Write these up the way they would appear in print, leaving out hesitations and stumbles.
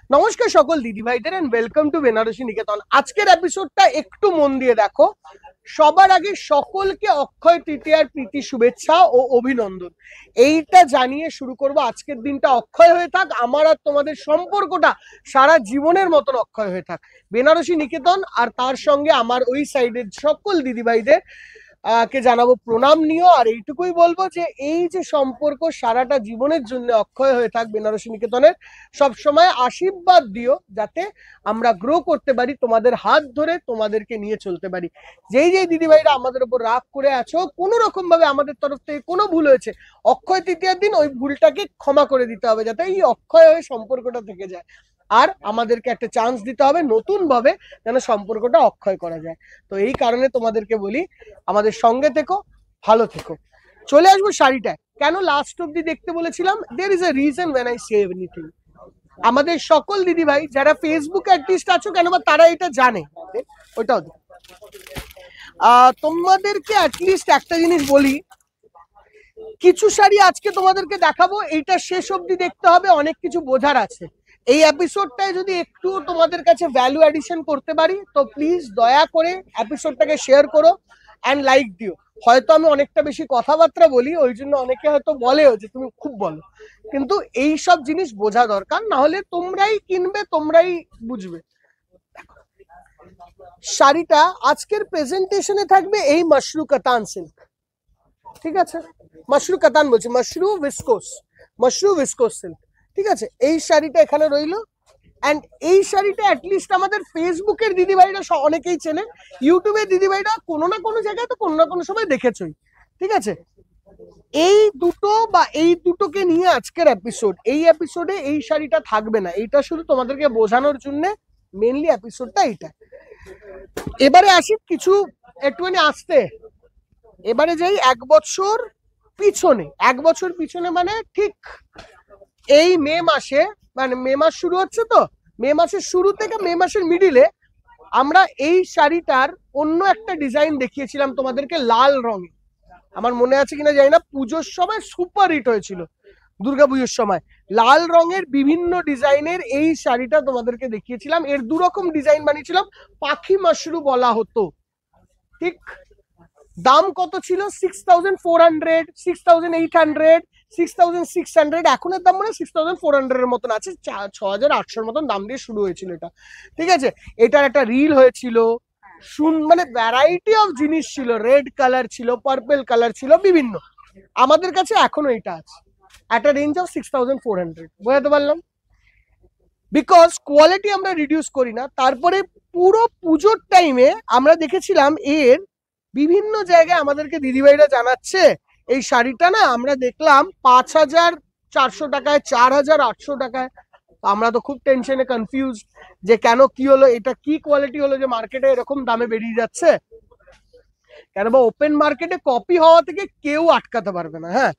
নমস্কার সকল দিদি ভাইদের এন্ড ওয়েলকাম টু বেনারসি নিকেতন। আজকের এপিসোডটা একটু মন দিয়ে দেখো। সবার আগে সকলকে অক্ষয় তৃতীয়ার প্রীতি শুভেচ্ছা ও অভিনন্দন এইটা জানিয়ে শুরু করব। আজকের দিনটা অক্ষয় হয়ে থাক, আমার আর তোমাদের সম্পর্কটা সারা জীবনের মতন অক্ষয় হয়ে থাক। বেনারসি নিকেতন আর তার সঙ্গে আমার ওই সাইডের সকল দিদি ভাইদের কে জানাবো প্রণাম নিও। আর এইটুকুই বলবো যে এই যে সম্পর্ক সারাটা জীবনের জন্য অক্ষয় হয়ে থাক বেনারসি নিকেতনের, সবসময় আশীর্বাদ দিও যাতে আমরা গ্রো করতে পারি, তোমাদের হাত ধরে তোমাদেরকে নিয়ে চলতে পারি। যেই যেই দিদিভাইরা আমাদের উপর রাগ করে আছো, কোনো রকম ভাবে আমাদের তরফ থেকে কোনো ভুল হয়েছে, অক্ষয় তৃতীয়ার দিন ওই ভুলটাকে ক্ষমা করে দিতে হবে যাতে এই অক্ষয় হয়ে সম্পর্কটা থেকে যায়। আর আমাদেরকে একটা চান্স দিতে হবে নতুন ভাবে যেন সম্পর্কটা অক্ষয় করা যায়। তো এই কারণে তোমাদেরকে বলি আমাদের সঙ্গে থেকো, ভালো থেকো। চলে আসবো শাড়িটায়। কেন লাস্ট অব্দি দেখতে বলেছিলাম? There is a reason when I say everything. আমাদের সকল দিদি ভাই যারা ফেসবুক অ্যাক্টিভিস্ট আছো, কেন বা তারা এটা জানে, ওটাও তোমাদেরকে অ্যাটলিস্ট একটা জিনিস বলি, কিছু শাড়ি আজকে তোমাদেরকে দেখাবো, এইটা শেষ অব্দি দেখতে হবে, অনেক কিছু বোঝার আছে। এই এপিসোডটায় যদি একটু তোমাদের কাছে ভ্যালু অ্যাডিশন করতে পারি তো প্লিজ দয়া করে এপিসোডটাকে শেয়ার করো অ্যান্ড লাইক দিও। হয়তো আমি অনেকটা বেশি কথাবার্তা বলি, ওই জন্য অনেকে হয়তো বলেও যে তুমি খুব বলো, কিন্তু এই সব জিনিস বোঝা দরকার, না হলে তোমরাই কিনবে, তোমরাই বুঝবে। শাড়িটা আজকের প্রেজেন্টেশনে থাকবে এই মাশরু কাতান সিল্ক, ঠিক আছে? মাশরু কাতান বলছি, মাশরু ভিসকোস সিল্ক, ঠিক আছে? এই শাড়িটা এখানে রইলো। অ্যান্ড এই শাড়িটা অ্যাটলিস্ট আমাদের ফেসবুকের দিদিভাইরা অনেকেই চেনে, ইউটিউবের দিদিভাইরা কোনো না কোনো জায়গায় তো কোনো না কোনো সময় দেখেছই, ঠিক আছে? এই দুটো বা এই দুটোকে নিয়ে আজকের এপিসোড। এই এপিসোডে এই শাড়িটা থাকবে না, এইটা শুধু তোমাদেরকে বোঝানোর জন্য মেনলি এপিসোডটা এইটা। এবারে আসি কিছু একটুখানি আসতে, এবারে যাই এক বছর পিছনে, মানে ঠিক এই মে মাসে, মানে মে মাস শুরু হচ্ছে তো, মে মাসের শুরু থেকে মে মাসের মিডিলে আমরা এই শাড়িটার অন্য একটা ডিজাইন দেখিয়েছিলাম তোমাদেরকে লাল রঙে। আমার মনে আছে কিনা জানি না, পুজোর সময় সুপার হিট হয়েছিল, দুর্গাপুজোর সময় লাল রঙের বিভিন্ন ডিজাইনের এই শাড়িটা তোমাদেরকে দেখিয়েছিলাম। এর দুরকম ডিজাইন বানিয়েছিলাম, পাখি মাশরু বলা হতো, ঠিক? দাম কত ছিল? 6400, 6800, 6600। এখনের দাম মানে 6400 এর মতন আছে, 6800 মতন দাম দিয়ে শুরু হয়েছিল এটা, ঠিক আছে? এটার একটা রিল হয়েছিল, মানে ভ্যারাইটি অফ জিনিস ছিল, রেড কালার ছিল, পার্পল কালার ছিল, বিভিন্ন। আমাদের কাছে এখনো এটা আছে একটা রেঞ্জ অফ 6400, বোঝাতে পারলাম? বিকজ কোয়ালিটি আমরা রিডিউস করি না। তারপরে পুরো পুজোর টাইমে আমরা দেখেছিলাম এর বিভিন্ন জায়গায় আমাদেরকে দিদিভাইরা জানাচ্ছে এই শাড়িটা না আমরা দেখলাম 5400 টাকায়, 4800 টাকায়। আমরা তো খুব টেনশনে কনফিউজ যে কেন, কি হলো, এটা কি কোয়ালিটি হলো যে মার্কেটে এরকম দামে বেরিয়ে যাচ্ছে। কেন বা ওপেন মার্কেটে কপি হওয়া থেকে কেউ আটকাতে পারবে না। হ্যাঁ,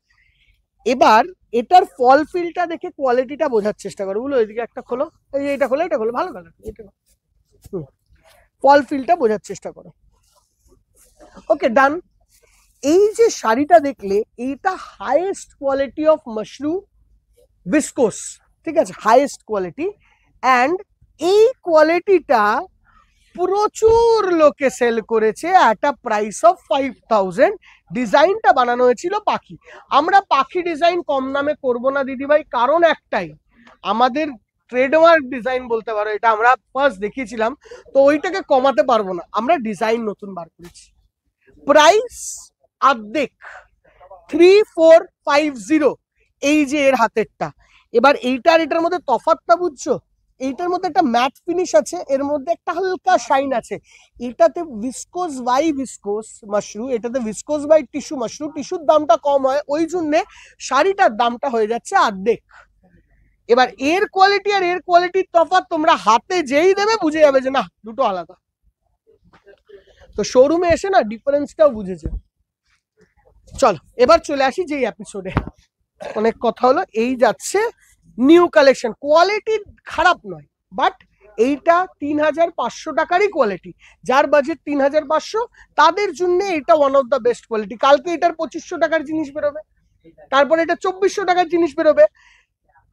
এবার এটার ফল ফিলটা দেখে কোয়ালিটিটা বোঝার চেষ্টা করো। বলো এদিকে একটা খোলো, এই যে এটা খোলো, ভালো কালার, এটা ফল ফিলটা বোঝার চেষ্টা করো। ওকে, ডান। এই যে শাড়িটা দেখলে, এইটা highest quality of Mashru viscose, ঠিক আছে? Highest quality. অ্যান্ড এই কোয়ালিটিটা প্রচুর লোকে সেল করেছে অ্যাট আ প্রাইস অফ 5000। ডিজাইনটা বানানো হয়েছিল পাখি। আমরা পাখি ডিজাইন কম দামে করবো না দিদিভাই, কারণ একটাই, আমাদের ট্রেডমার্ক ডিজাইন বলতে পারো, এটা আমরা ফার্স্ট দেখিয়েছিলাম, তো ওইটাকে কমাতে পারবো না। আমরা ডিজাইন নতুন বার করেছি, প্রাইস অর্ধেক, 3450, এই যে এর হাতেরটা। এবার এইটার এটার মধ্যে তফাৎটা বুঝছো? এইটার মধ্যে একটা ম্যাট ফিনিশ আছে, এর মধ্যে একটা হালকা শাইন আছে। এটাতে ভিসকোস বাই ভিসকোস মাশরু, এটাতে ভিসকোস বাই টিস্যু মাশরু। টিস্যুর দামটা কম হয়, ওই জন্য শাড়িটার দামটা হয়ে যাচ্ছে অর্ধেক। এবার এর কোয়ালিটি আর এর কোয়ালিটির তফাৎ তোমরা হাতে যেই দেবে বুঝে যাবে যে না, দুটো আলাদা। তো শোরুমে এসে না ডিফারেন্সটাও বুঝেছে। চলো এবার চলে আসি যে এপিসোডে। অনেক কথা হলো, এই যাচ্ছে নিউ কালেকশন। কোয়ালিটি খারাপ নয়, বাট এইটা 3500 টাকারই কোয়ালিটি। যার বাজেট 3500 তাদের জন্য এটা one of the best quality. কালকে এটার 2500 টাকার জিনিস বেরোবে, তারপরে এটা 2400 টাকার জিনিস বেরোবে।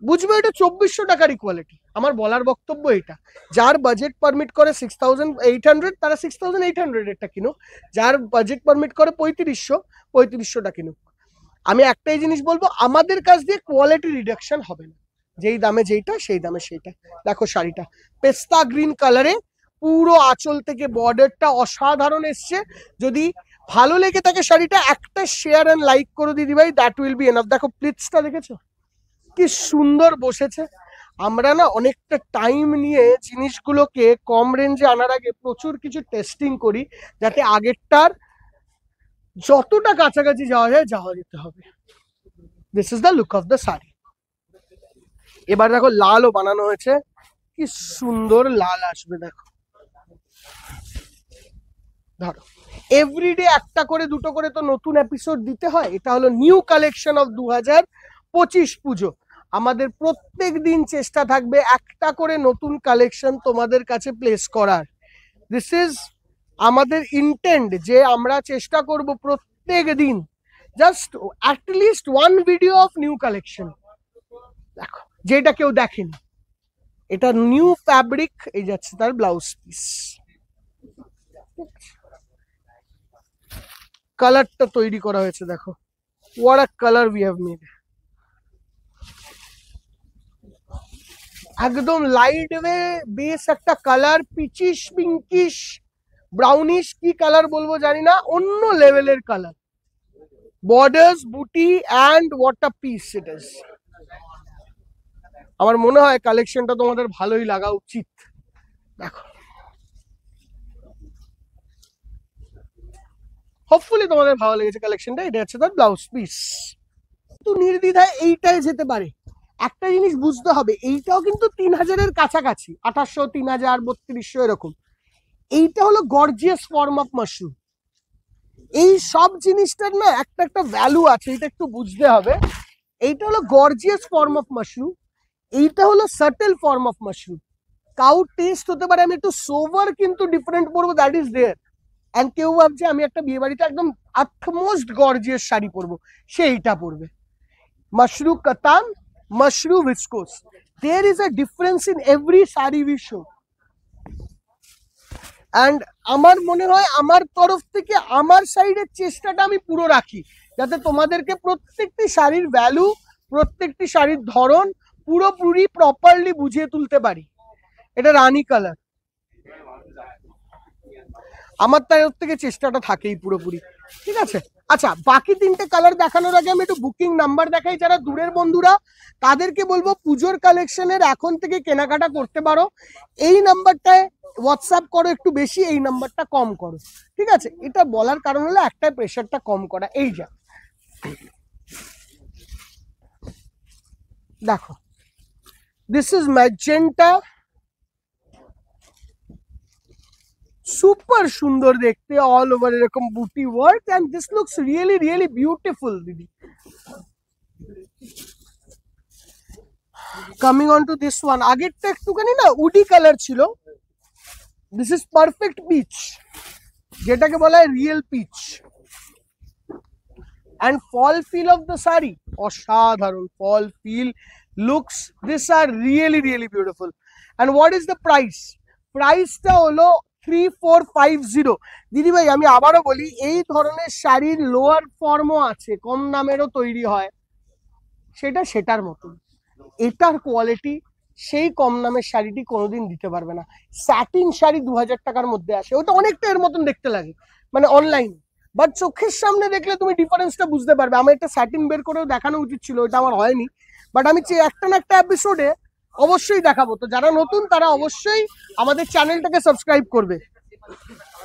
বুঝবে এটা 2400 টাকারই কোয়ালিটি। আমার বলার বক্তব্য এটা, যার বাজেট পারমিট করে 6800 তারা 6800 এরটা কিনুক, যার বাজেট পারমিট করে 3500টা কিনুক। আমি একটাই জিনিস বলবো, আমাদের কাছ দিয়ে কোয়ালিটি রিডাকশন হবে না, যেই দামে যেইটা সেই দামে সেইটা। দেখো শাড়িটা পেস্তা গ্রিন কালারে, পুরো আঁচল থেকে বর্ডারটা অসাধারণ এসছে। যদি ভালো লেগে থাকে শাড়িটা, একটা শেয়ার এন্ড লাইক করে দিদি ভাই, দ্যাট উইল বি এনাফ। দেখো প্লিটসটা দেখেছো কি সুন্দর বসেছে। আমরা না অনেকটা টাইম নিয়ে জিনিসগুলোকে কম রেঞ্জে আনার আগে প্রচুর কিছু টেস্টিং করি, যাতে আগেরটার যতটা কাছাকাছি যাওয়া যায় যাওয়া যেতে হবে। This is the look of the sari. এবার দেখো লালও বানানো হয়েছে, কি সুন্দর লাল আসবে দেখো। ধরো এভরিডে একটা করে দুটো করে তো নতুন এপিসোড দিতে হয়। এটা হলো নিউ কালেকশন অফ 2025 পুজো। আমাদের প্রত্যেক দিন চেষ্টা থাকবে একটা করে নতুন কালেকশন তোমাদের কাছে প্লেস করার। দিস ইজ আমাদের ইন্টেন্ট, যে আমরা চেষ্টা করব প্রত্যেক দিন just at least one video of new collection. দেখো যেটা কেউ দেখেনি, এটা নিউ ফ্যাব্রিক, এই যাচ্ছে তার ব্লাউজ পিস। কালারটা তৈরি করা হয়েছে দেখো, what a color we have made। একদম লাইট ওয়ে বেস একটা কালার, পিচিশ পিঙ্কিশ ব্রাউনিশ, কি কালার বলবো জানি না, অন্য লেভেলের কালার। বর্ডার্স, বুটি and what a piece it is। আমার মনে হয় কালেকশনটা তোমাদের ভালোই লাগা উচিত। দেখো হোপফুলি তোমাদের ভালো লেগেছে কালেকশনটা। এটা হচ্ছে তার ব্লাউজ পিস। তো নির্দ্বিধায় এইটাই যেতে পারে। একটা জিনিস বুঝতে হবে, এইটাও কিন্তু 3000-এর কাছাকাছি, 2800, 3000, 3200 এরকম। এইটা হলো গর্জিয়াস ফর্ম অফ মাশরুম। এই সব জিনিসটার না একটা একটা ভ্যালু আছে, এটা একটু বুঝতে হবে। এইটা হলো গর্জিয়াস ফর্ম অফ মাশরুম, এইটা হলো subtle form of mushroom. Cow test হতে পারে আমি একটু সোভার কিন্তু ডিফারেন্ট পরবো, দ্যাট ইজ দেয়ার। এন্ড কেউ ভাবছে আমি একটা বিয়ে বাড়িতে একদম আটমোস্ট গর্জিয়াস শাড়ি পরবো, সে এইটা পরবে। মাশরু কাতান, Mashru viscose, there is a difference in every sari we show। And আমার মনে হয় আমার তরফ থেকে আমার সাইডের চেষ্টাটা আমি পুরো রাখি, যাতে তোমাদেরকে প্রত্যেকটি শাড়ির ভ্যালু, প্রত্যেকটি শাড়ির ধরন পুরোপুরি প্রপারলি বুঝিয়ে তুলতে পারি। এটা রানী কালার, আমার তরফ থেকে চেষ্টাটা থাকেই পুরোপুরি, ঠিক আছে। আচ্ছা বাকি তিনটে কালার দেখানোর আগে আমি একটু বুকিং নাম্বার দেখাই। যারা দূরের বন্ধুরা তাদেরকে বলবো পুজোর কালেকশনের এখন থেকে কেনাকাটা করতে পারো। এই নাম্বারটায় হোয়াটসঅ্যাপ করো একটু বেশি, এই নাম্বারটা কম করো, ঠিক আছে। এটা বলার কারণ হলো একটা প্রেশারটা কম করা। এই যা দেখো, দিস ইজ ম্যাজেন্টা, সুপার সুন্দর দেখতে, অল ওভার এরকম বুটি work, and this looks really really beautiful দিদি। Coming on to this one, আগেরটা একটুখানি না উডি কালার ছিল, দিস ইজ পারফেক্ট পিচ, যেটাকে বলা হয় real peach. and fall feel of the sari অসাধারণ fall feel looks, these are really really beautiful। and what is the price? প্রাইসটা হলো 3450। দিদি ভাই আমি আবারও বলি, এই ধরনের শাড়ির লোয়ার ফর্মও আছে, কম দামেরও তৈরি হয়, সেটা সেটার মতন। এটার কোয়ালিটি সেই কম দামের শাড়িটি কোনোদিন দিতে পারবে না। স্যাটিন শাড়ি 2000 টাকার মধ্যে আসে, ওটা অনেকটা এর মতন দেখতে লাগে মানে অনলাইন, বাট চোখের সামনে দেখলে তুমি ডিফারেন্সটা বুঝতে পারবে। আমার একটা স্যাটিন বের করেও দেখানো উচিত ছিল, এটা আমার হয়নি, বাট আমি একটা না একটা এপিসোডে অবশ্যই দেখাবো। তো যারা নতুন তারা অবশ্যই আমাদের চ্যানেলটাকে সাবস্ক্রাইব করবে,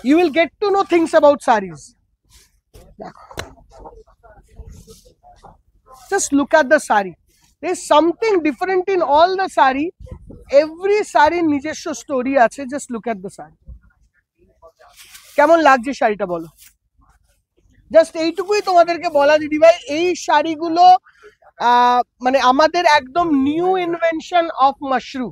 you will get to know things about saris. দেখো just look at the sari, there is something different in all the sari, every sari নিজস্ব স্টোরি আছে। Just look at the sari, কেমন লাগছে শাড়িটা বলো। জাস্ট এইটুকুই তোমাদেরকে বলা দিদি ভাই, এই শাড়িগুলো মানে আমাদের একদম নিউ ইনভেনশন অফ মাশরু।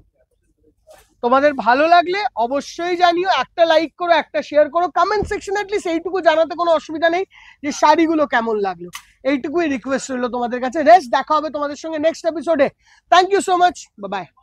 তোমাদের ভালো লাগলে অবশ্যই জানিও, একটা লাইক করো, একটা শেয়ার করো, কমেন্ট সেকশনে অ্যাটলিস্ট এইটুকু জানাতে কোনো অসুবিধা নেই যে শাড়িগুলো কেমন লাগলো। এইটুকুই রিকোয়েস্ট রইলো তোমাদের কাছে। রেস্ট দেখা হবে তোমাদের সঙ্গে নেক্সট এপিসোডে। Thank you so much, bye by.